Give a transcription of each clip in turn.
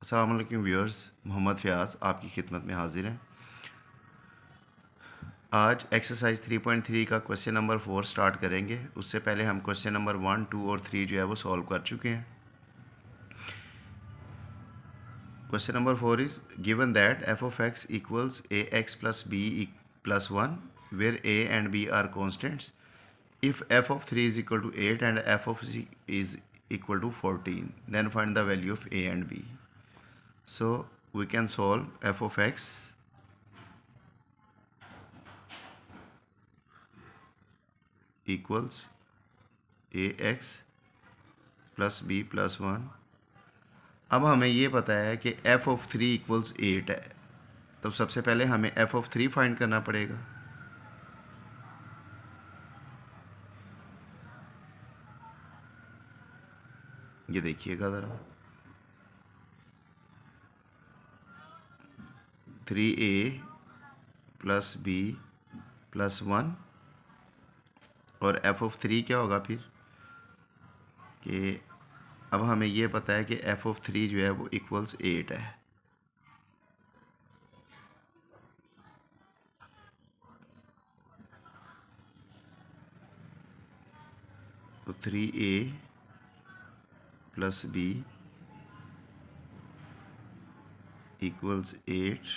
अस्सलाम वालेकुम व्यूअर्स, मोहम्मद फ़याज़ आपकी खिदमत में हाजिर हैं। आज एक्सरसाइज 3.3 का क्वेश्चन नंबर 4 स्टार्ट करेंगे। उससे पहले हम क्वेश्चन नंबर 1, 2 और 3 जो है वो सॉल्व कर चुके हैं। Question number 4 is given that f of x equals a x plus b plus 1 where a and b are constants if f of 3 is equal to 8 and f of c is equal to 14, then find the value of a and b. So we can solve f of x equals ax plus b plus 1। अब हमें ये पता है कि f of 3 equals 8 है, तो सबसे पहले हमें f of 3 फाइंड करना पड़ेगा। ये देखिएगा ज़रा, 3a प्लस b प्लस 1 और f of 3 क्या होगा फिर कि अब हमें ये पता है कि f of 3 जो है वो इक्वल्स 8 है। तो 3a plus b equals 8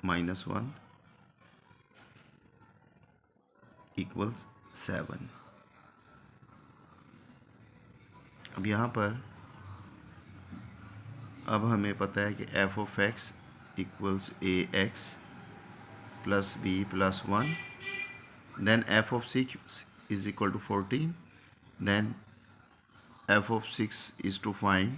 minus 1 equals 7। अब यहाँ पर अब हमें पता है कि f of x equals ax plus b plus 1, then f of 6 is equal to 14, then f of 6 is to find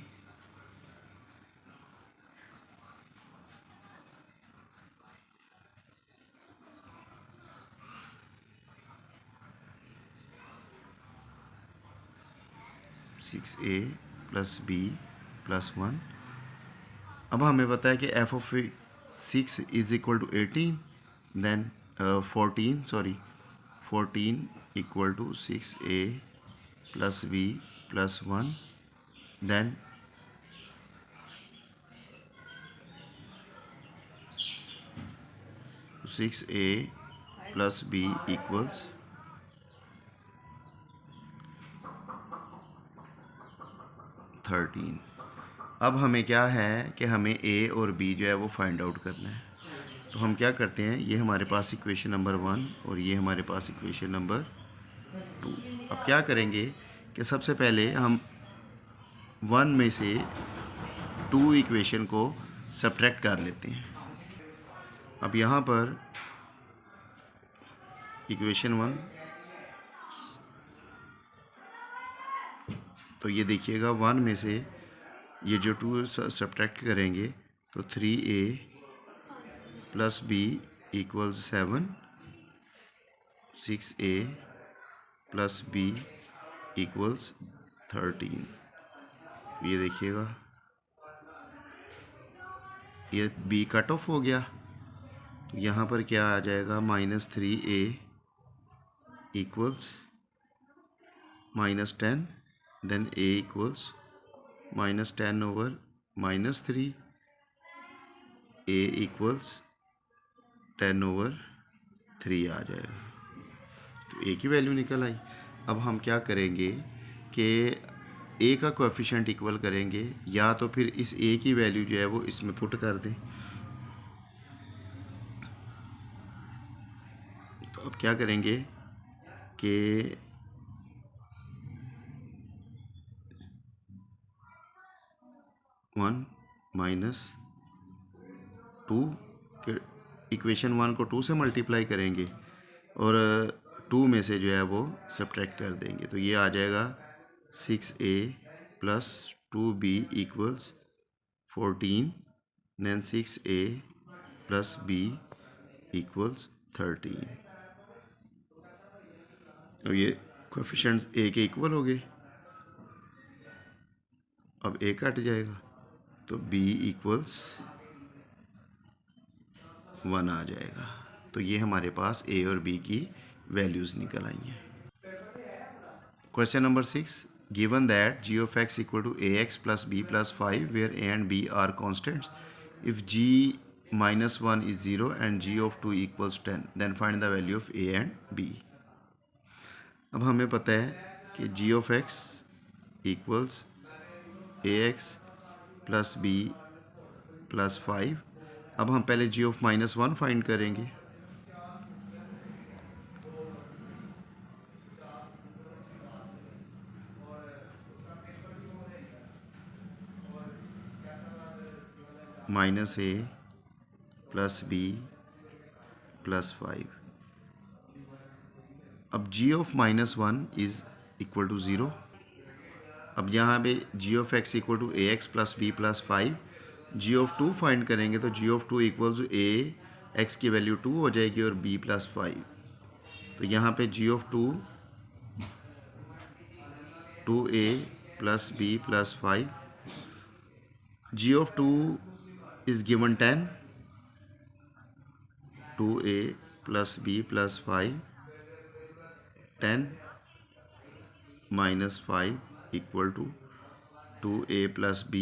6a plus b plus 1। अब हमें पता है कि f of 6 is equal to 18, then 14 equal to 6a plus b plus 1, then 6a plus b equals 13। अब हमें क्या है कि हमें a और b जो है वो फाइंड आउट करना है। तो हम क्या करते हैं, ये हमारे पास इक्वेशन नंबर 1 और ये हमारे पास इक्वेशन नंबर 2। अब क्या करेंगे कि सबसे पहले हम 1 में से 2 इक्वेशन को सब्ट्रैक्ट कर लेते हैं। अब यहाँ पर इक्वेशन 1, तो ये देखिएगा 1 में से ये जो 2 सब्ट्रैक्ट करेंगे तो 3a plus b equals 7, 6a plus b equals 13। ये देखिएगा ये b कट ऑफ हो गया, तो यहाँ पर क्या आ जाएगा, -3a equals -10, then a equals -10 over -3, a equals 10 over 3 आ जाएगा। तो a की वैल्यू निकल आई। अब हम क्या करेंगे कि a का कोएफिशिएंट इक्वल करेंगे, या तो फिर इस a की वैल्यू जो है वो इसमें पुट कर दें। तो अब क्या करेंगे कि 1 माइनस 2 के इक्वेशन 1 को 2 से मल्टीप्लाई करेंगे और 2 में से जो है वो सब्ट्रैक्ट कर देंगे। तो ये आ जाएगा 6a plus 2b equals 14, then 6a plus b equals 13। अब ये कोएफिशिएंट्स a के इक्वल हो गए। अब a कट जाएगा तो b इक्वल्स 1 आ जाएगा। तो ये हमारे पास a और b की वैल्यूज़ निकल आई हैं। Question number 6, given that g of x equal to ax plus b plus 5 where a and b are constants, if g minus 1 is 0 and g of 2 equals 10, then find the value of a and b. अब हमें पता है कि g of x equals ax plus b plus 5. अब हम पहले g of minus 1 find करेंगे. Minus a plus b plus 5. अब g of minus 1 is equal to 0. अब यहाँ पे g of x equal to a x plus b plus 5. g of 2 find करेंगे तो g of 2 equals a x की value 2 हो जाएगी और b प्लस 5. तो यहाँ पे g of 2 2a plus b plus 5. g of 2 is given 10. 2a plus b plus 5. 10 minus 5 equal to 2a plus b,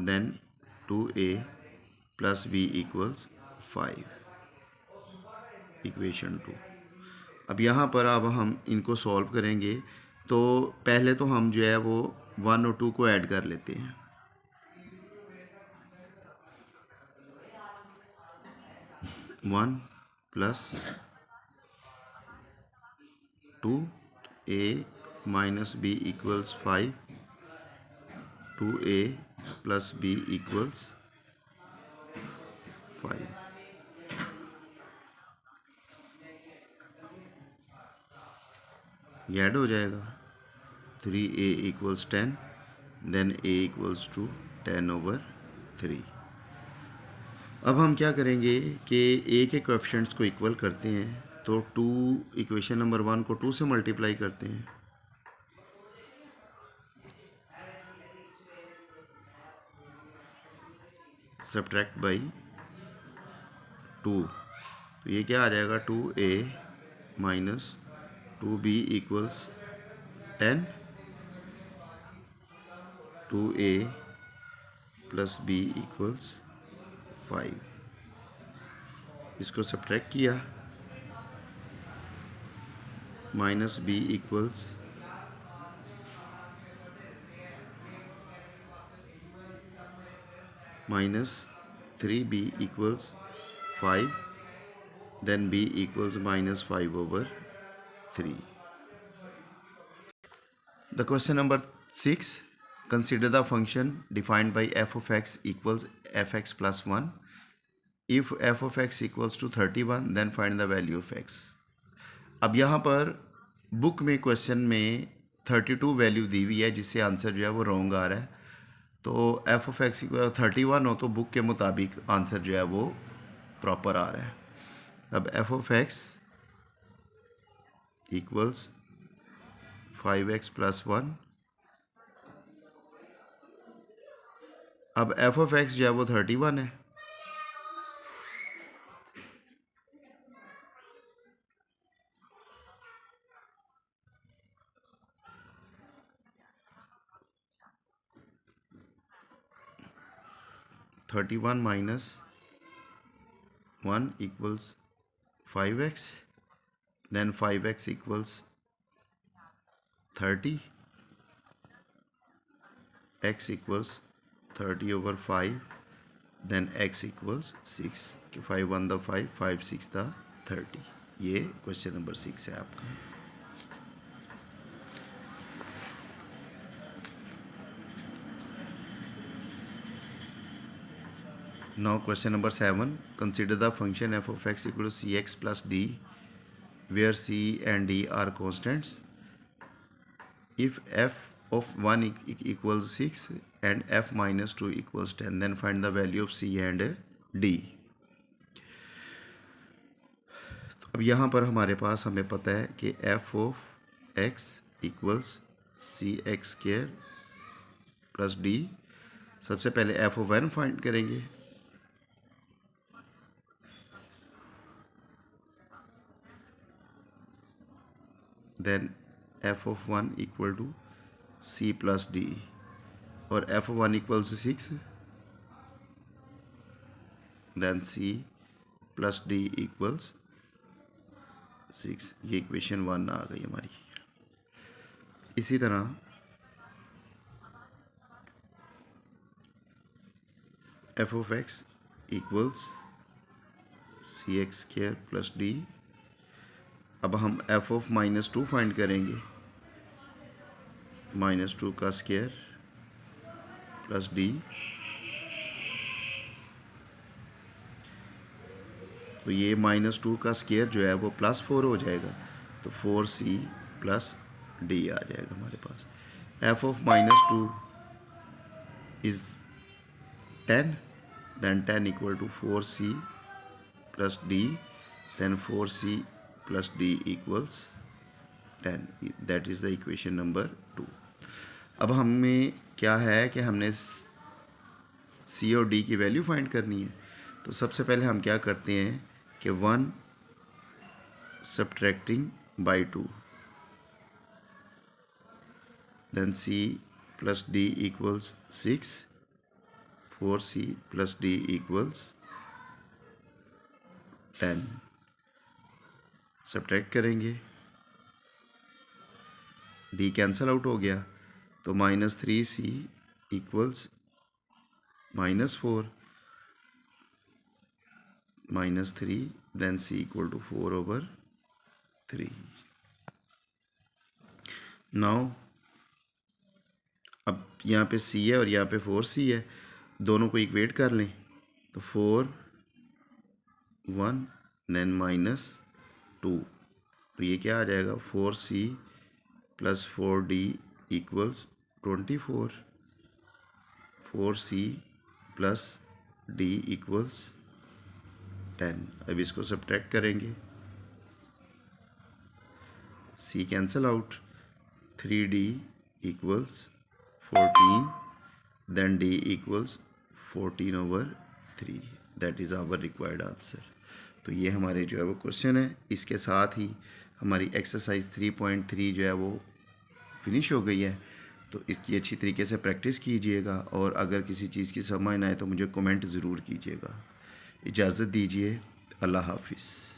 then 2a plus b equals 5. Equation 2. अब यहाँ पर अब हम इनको सॉल्व करेंगे. तो पहले तो हम जो है वो 1 और 2 को ऐड कर लेते हैं. One plus 2 a minus b equals 5. 2a plus b equals 5. ये ऐड हो जाएगा. 3a equals 10. Then a equals to 10/3. अब हम क्या करेंगे कि a के कोएफिशिएंट्स को इक्वल करते हैं. तो 2 इक्वेशन नंबर 1 को 2 से मल्टीप्लाई करते हैं. Subtract by 2. तो ये क्या आ जाएगा 2a minus 2b equals 10. 2a plus b equals 5. इसको सब्ट्रैक्ट किया. Minus b equals minus 3b equals 5. Then b equals minus 5/3. The question number 6. Consider the function defined by f of x equals fx plus 1. If f of x equals to 31, then find the value of x. अब यहाँ पर book में question में 32 value दी हुई है जिससे answer जो है वो रॉन्ग आ रहा है. तो f of x इक्वल 31 हो तो बुक के मुताबिक आंसर जो है वो प्रॉपर आ रहा है. अब f of x equals 5x plus 1. अब f of x जो है वो 31 है. (31 minus 1 equals 5x. Then 5x equals 30. x equals 30/5. Then x equals 6. 5 1 the 5, 5 6 the 30. ये क्वेश्चन नंबर 6 है आपका. Now question number 7. Consider the function f of x equal to cx plus d, where c and d are constants. If f of 1 equals 6 and f minus 2 equals 10, then find the value of c and d. तो अब यहाँ पर हमारे पास हमें पता है कि f of x equals cx square plus d. सबसे पहले f of 1 फाइंड करेंगे. Then f of 1 equal to c plus d, और f1 equals to 6, then c plus d equals 6। ये इक्वेशन 1 आ गई हमारी। इसी तरह f of x equals c x square plus d. अब हम एफ ऑफ -2 फाइंड करेंगे, -2 का स्क्वायर प्लस डी। तो ये -2 का स्क्वायर जो है वो +4 हो जाएगा, तो 4c प्लस डी आ जाएगा हमारे पास। F of -2 is 10, then 10 equal to 4c plus d, then 4c plus d equals 10. That is the equation number 2. अब हमें क्या है कि हमने c और d की वैल्यू फाइंड करनी है। तो सबसे पहले हम क्या करते हैं कि 1 subtracting by 2, then c plus d equals 6, 4c plus d equals 10। Subtract करेंगे, d कैंसल आउट हो गया, तो -3c equals -4, -3, then c equal to 4/3। Now अब यहाँ पे c है और यहाँ पे 4c है, दोनों को इक्वेट कर लें, तो 4 1 देन -2, तो ये क्या आ जाएगा 4c plus 4d equals 24, 4c plus d equals 10। अब इसको सब्ट्रैक्ट करेंगे, c cancel out, 3d equals 14, then d equals 14/3। That is our required answer. तो ये हमारे जो है वो क्वेश्चन है। इसके साथ ही हमारी एक्सरसाइज 3.3 जो है वो फिनिश हो गई है। तो इसकी अच्छी तरीके से प्रैक्टिस कीजिएगा, और अगर किसी चीज़ की समझ ना आए तो मुझे कमेंट ज़रूर कीजिएगा। इजाज़त दीजिए, अल्लाह हाफिज़।